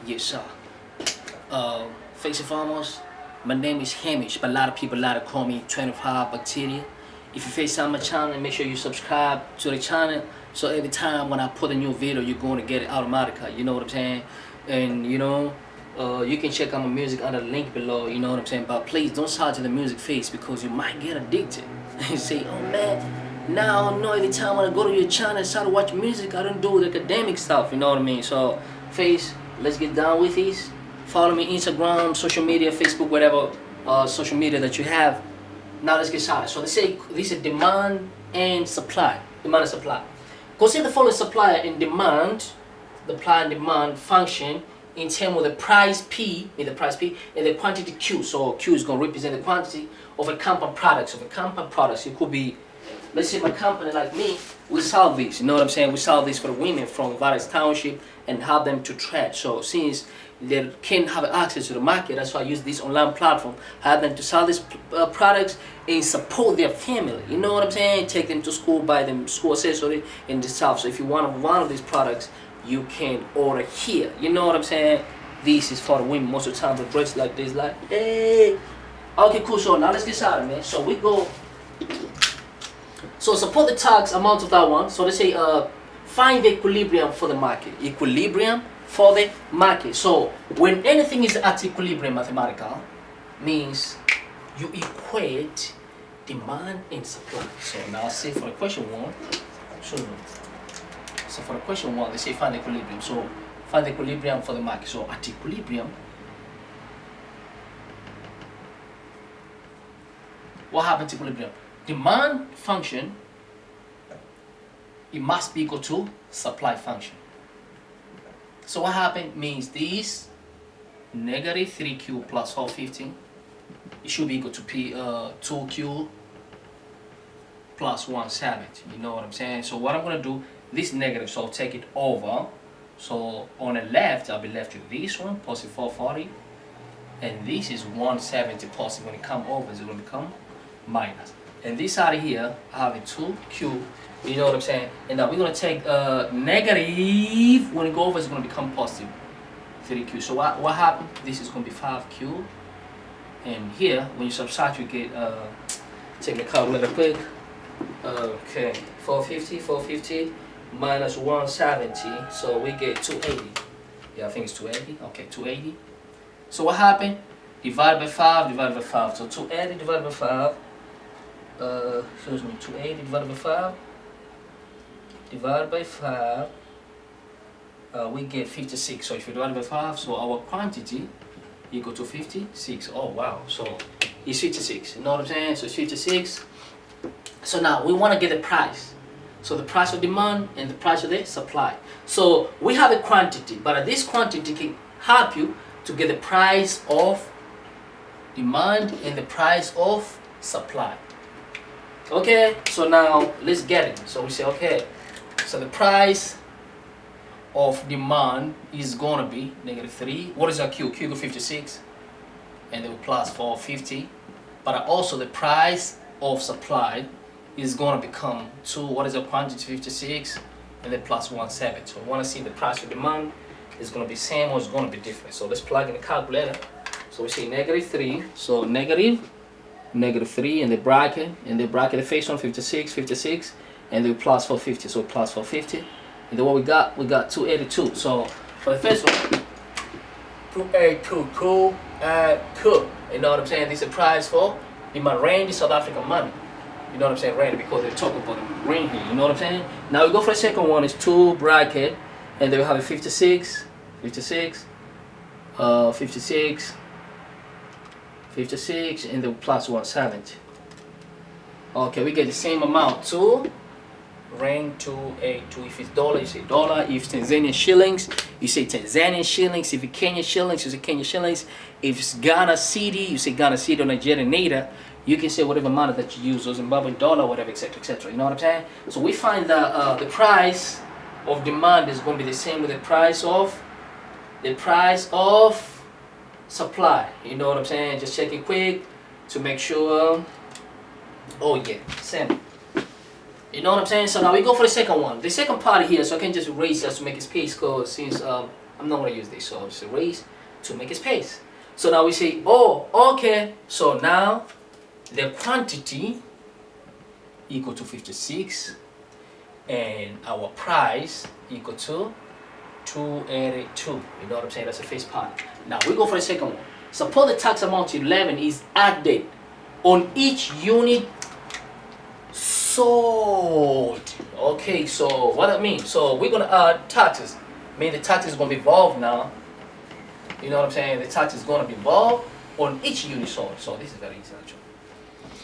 Yes, sir. First and foremost, my name is Hamish, but a lot of people like to call me 25 Bacteria. If you face on my channel, make sure you subscribe to the channel so every time when I put a new video, you're going to get it automatically. You know what I'm saying? And you can check out my music under the link below. You know what I'm saying? But please don't start to the music face because you might get addicted. And say, oh man, now I know every time when I go to your channel and start to watch music, I don't do the academic stuff. You know what I mean? So, face, let's get down with this. Follow me Instagram, social media, Facebook, whatever social media that you have. Now let's get started. So let's say this is demand and supply. Demand and supply. Consider the following supplier and demand, the supply and demand function in terms of the price P, and the quantity Q. So Q is going to represent the quantity of a company products. It could be, let's say my company like me, we sell this. You know what I'm saying? We sell this for the women from various township and help them to trade. So since they can't have access to the market, that's why I use this online platform, help them to sell these products and support their family. You know what I'm saying? Take them to school, buy them school accessory and the stuff. So if you want one of these products, you can order here. You know what I'm saying? This is for the women. Most of the time they dress like this, like, hey. Okay, cool. So now let's get started, man. So we go. So support the tax amount of that one. So let's say find the equilibrium for the market. Equilibrium for the market. So when anything is at equilibrium mathematical, means you equate demand and supply. So now say for the question one, so for the question one, they say find the equilibrium. So find the equilibrium for the market. So at equilibrium, what happens to equilibrium? Demand function, it must be equal to supply function. So what happened means this negative 3Q plus 450, it should be equal to 2Q plus 170. You know what I'm saying? So what I'm going to do, this negative, so I'll take it over. So on the left, I'll be left with this one, positive 440. And this is 170 positive. When it comes over, it's going to become minus. And this side here, I have a 2Q. You know what I'm saying? And now we're going to take negative. When it goes over, it's going to become positive 3Q. So what happened? This is going to be 5Q. And here, when you subtract, you get, take the calculator quick. Okay, 450 minus 170. So we get 280. Yeah, I think it's 280. Okay, 280. So what happened? Divide by 5. So 280 divided by 5. 280 divided by 5. Divided by 5, we get 56. So if you divide by 5, so our quantity equal to 56. Oh wow, so it's 56. You know what I'm saying? So it's 56. So now we want to get the price. So the price of demand and the price of the supply. So we have a quantity, but this quantity can help you to get the price of demand and the price of supply. Okay, so now let's get it. So we say, okay, so the price of demand is gonna be negative 3. What is our Q? Q equal 56, and then plus 450. But also the price of supply is gonna become 2. What is our quantity? 56, and then plus 170. So we wanna see the price of demand is gonna be same or it's gonna be different. So let's plug in the calculator. So we say negative 3. So negative 3 in the bracket, the face on 56, and then plus 450, so plus 450, and then what we got 282. So for the first one, 282, you know what I'm saying? This is a price for demand. Rand is South African money. You know what I'm saying? Rand, because they talk about the rand here. You know what I'm saying? Now we go for the second one. Is 2 bracket, and then we have a 56, and then plus 170. Okay, we get the same amount. 2 rand 282. If it's dollar, you say dollar. If it's Tanzanian shillings, you say Tanzanian shillings. If it's Kenyan shillings, you say Kenyan shillings. If it's Ghana cedi, you say Ghana cedi, or Nigerian naira. You can say whatever money that you use, or Zimbabwean dollar, whatever, etc., etc. You know what I'm saying? So we find that the price of demand is going to be the same with the price of supply. You know what I'm saying? Just check it quick to make sure. Oh yeah, same. You know what I'm saying? So now we go for the second one. The second part here, so I can just erase this to make it space, because since I I'm not gonna use this, so I'll just erase to make a space. So now we say, oh, okay, so now the quantity equal to 56 and our price equal to 282. You know what I'm saying? That's the first part. Now we go for the second one. Suppose the tax amount 11 is added on each unit sold. Okay, so what that means? So we're gonna add taxes. Mean the tax is gonna be involved now. You know what I'm saying? The tax is gonna be involved on each unit sold. So this is very easy actually.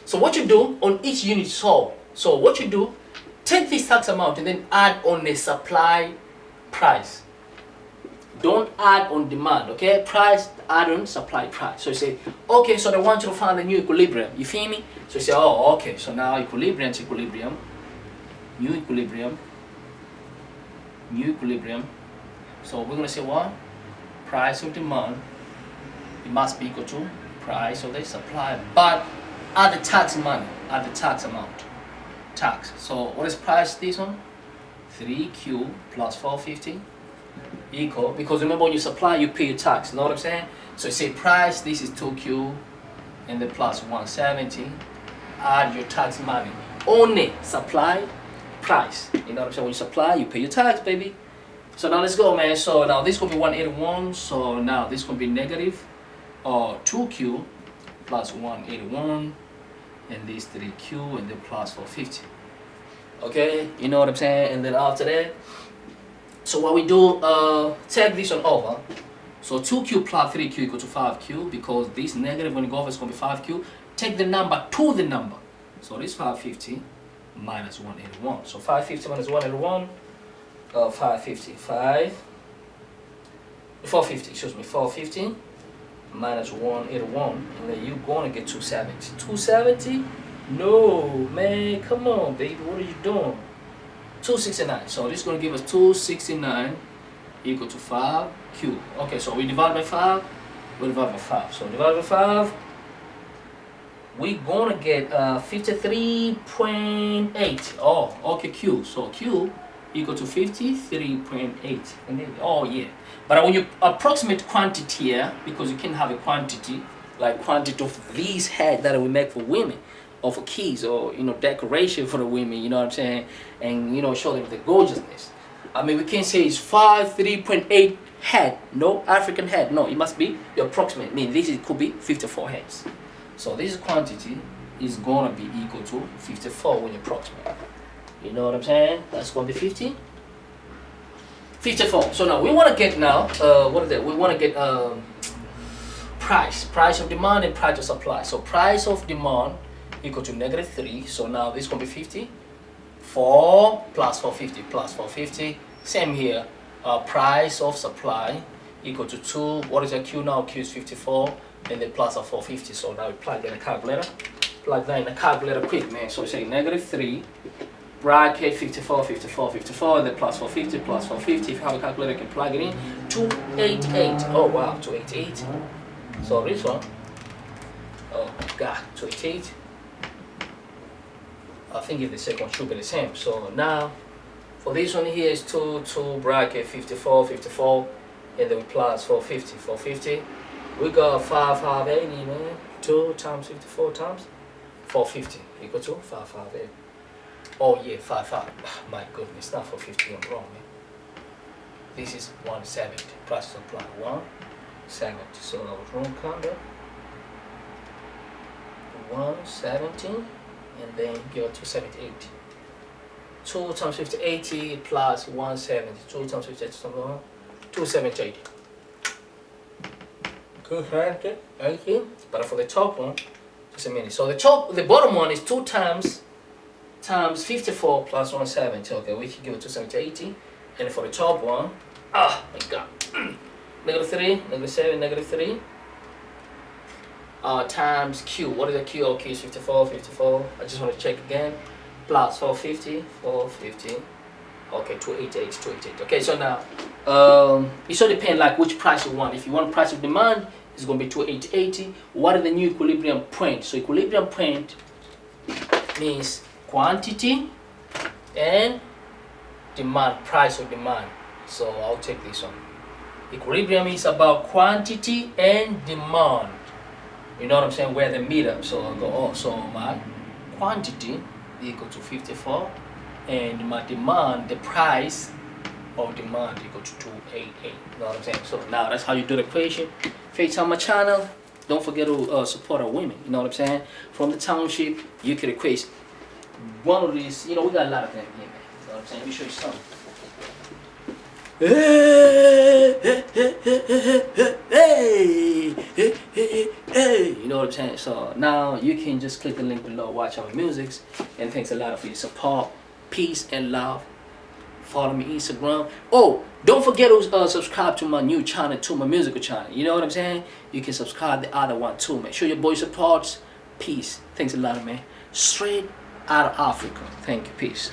So what you do on each unit sold. So what you do, take this tax amount and then add on the supply price. Don't add on demand, okay? Price, add on supply price. So you say, okay, so they want you to find a new equilibrium. You feel me? So you say, oh, okay, so now equilibrium is equilibrium. New equilibrium. New equilibrium. So we're gonna say what? Price of demand. It must be equal to price of the supply. But add the tax money, add the tax amount. Tax. So what is price this one? 3Q plus 450 equal, because remember when you supply you pay your tax, you know what I'm saying? So you say price, this is 2Q and then plus 170, add your tax money. Only supply price. You know what I'm saying? When you supply you pay your tax, baby. So now let's go, man. So now this could be 181, so now this could be negative 2Q plus 181 and this 3Q and then plus 450. Okay, you know what I'm saying? And then after that, so what we do, take this one over. So 2Q plus 3Q equal to 5Q, because this negative when you go over is going to be 5Q. Take the number to the number. So this 550 minus 181. So 550 minus 181, 450 minus 181, and then you're going to get 270. 270? No, man, come on, baby, what are you doing? 269. So this is going to give us 269 equal to 5Q. Okay, so we divide by 5, we divide by 5. So divide by 5, we're going to get 53.8. Oh, okay, Q. So Q equal to 53.8. Oh, yeah. But when you approximate quantity here, because you can have a quantity, like quantity of these hats that we make for women, or for keys, or decoration for the women, you know what I'm saying, and show them the gorgeousness. I mean, we can't say it's 53.8 head, no African head, no, it must be the approximate. I mean, could be 54 heads. So this quantity is gonna be equal to 54 when you approximate. You know what I'm saying? That's gonna be 54. So now we want to get what is that? We want to get price of demand and price of supply. So price of demand equal to -3. So now this is going to be 50. 4 plus 450 plus 450. Same here. Price of supply equal to 2. What is a Q now? Q is 54. And then plus of 450. So now we plug that in the calculator. Plug that in the calculator quick, man. So we say -3. Bracket 54, 54, 54, and then plus 450, plus 450. If you have a calculator, you can plug it in. 288. Oh wow, 288. So this one, oh god, 288. I think if the second should be the same. So now, for this one here is 2 bracket 54, 54, and then plus 450, 450. We got 580, man. 2 times 54 times 450 equal to 558. Oh yeah, 55. My goodness, not 450. I'm wrong, man. This is 170. Price supply 170. So I was wrong, kinda. 170, and then give it 270, 2 times 50, 80 plus 170. 2 times 50, 270, 270, But for the top one, just a minute. So the bottom one is 2 times 54 plus 170. Okay, we can give it 270, and for the top one, oh my god, -3, -7, -3. Times Q. What is the Q? Oh, Q is 54, 54. I just want to check again. Plus 450, 450. Okay, 288, 288. Okay, so now, it should depend like which price you want. If you want price of demand, it's going to be 280. What are the new equilibrium point? So equilibrium point means quantity and demand, price of demand. So I'll take this one. Equilibrium is about quantity and demand. You know what I'm saying? Where the meter. So I go, oh, so my quantity equal to 54, and my demand, the price of demand equal to 288. You know what I'm saying? So now that's how you do the equation. FaceTime my channel. Don't forget to support our women. You know what I'm saying? From the township, you can equate one of these. You know, we got a lot of them here, man. You know what I'm saying? Let me show you something. Hey, you know what I'm saying? So now you can just click the link below, watch our musics, and thanks a lot for your support. Peace and love. Follow me Instagram. Oh, don't forget to subscribe to my new channel, to my musical channel. You know what I'm saying? You can subscribe the other one too, man. Show your boy supports. Peace. Thanks a lot, man. Straight out of Africa. Thank you. Peace.